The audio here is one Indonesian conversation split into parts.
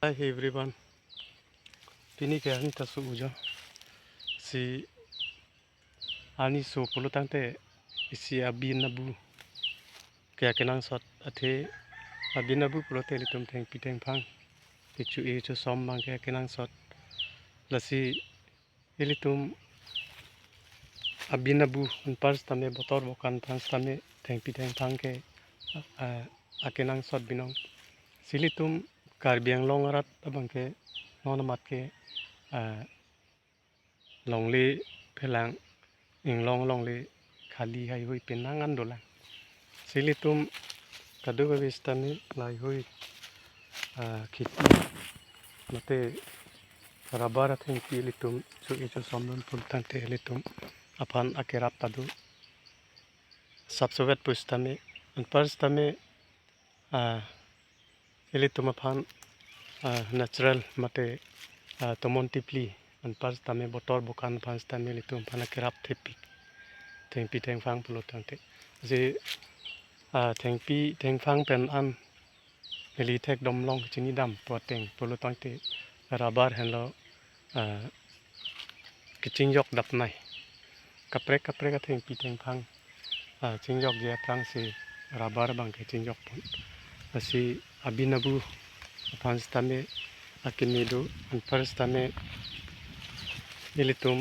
Hi everyone. Pini ke ani tasu ujo. Si ani so polo tangte isi abinabu. Kaya kenang sot athe abinabu polo te litum teng piteng phang. Ichu e cho som mang kaya kenang sot. Lasi ilitum abinabu unpars tame botor bokan phang tame teng piteng phang ke akenang sot binong. Silitum karbiang longarat abang ke nonamat ke longli pelang inglong khali hai hui penangan dolang silitum kaduga vistani lai hui khiti mate rabara theng pilitum chu ichu somnon pultang te litum apan akerap tadu subsovet pustame unparstame ilitum apan natural mate tomontipli unpars tame botor bukan pans tame litum pana kerap tepik tengpi tengfang pulo tangte je tengfang pen an neli tek domlong chini dam poteng pulo tangte rabar henlo kichingjok dapnai kaprek ka tengpi tengfang chingjok je prang se rabar bang kichingjok pon asi abinabu pans tame akinido unpars tame ilitum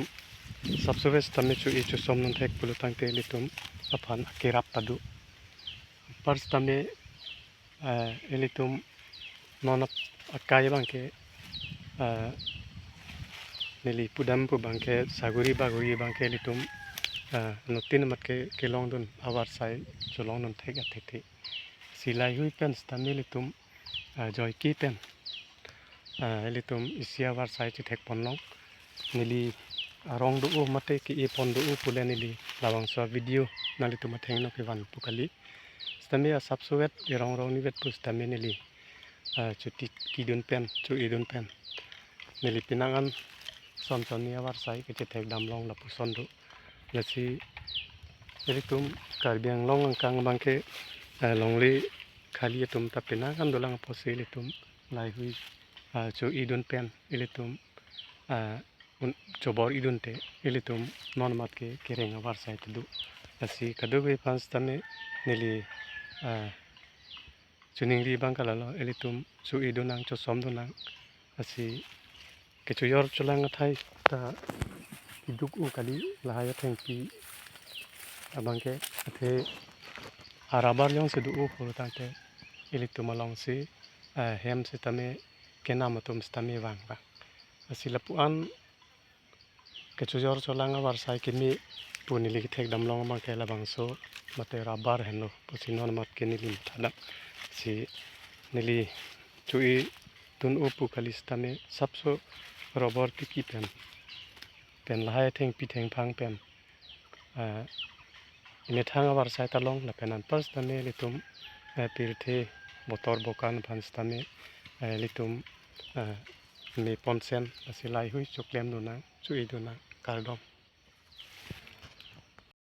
subsoves tame chu ichu somnon thek pulo tangte ilitum apan akerap tadu pars tame ilitum nonap akay bangke nili pudam pu bangke saguri bangke ilitum notin matke kelong dun awar sai cholong non thek athete silai hui pen tame ilitum joyki pen ilitum isia war sai chi thek ponlong nili arong do mate ki e pon do pule nili lawang so video nali tu matheng no ke wan pukali stame subsovet rong ni vet pus tame nili chuti kidun pen chu idun pen nili pinangan son ni war sai ke thek damlong la puson do lasi ilitum karbiang long kang bangke longli khali tum ta pinangan dolang posilitum lai hui chu idun pen ilitum cobor idun te ilitum nonmat ke kereng war sai tu asi kaduge pans tame nili chuningri bangkalalo ilitum chu idunang chu somdunang asi kechu yor chulang thai ta iduk u kali lahaya thengpi abangke athe arabar yong se du u purtante ilitum along se hem se tame kenamatum stame wang asi lapuan kechu yor chulang war sai kimi punili thek damlong bangke labangso mate rabar henno posinon mat kenili thada si nili chui tun upu kalistame sabso robor tiki pen lahai thengpi thengphang pen methang war sai talong la penan pas tame litum pirthe motor bokan phans tame litum me ponsen asilai hui choklem nuna chui duna kardom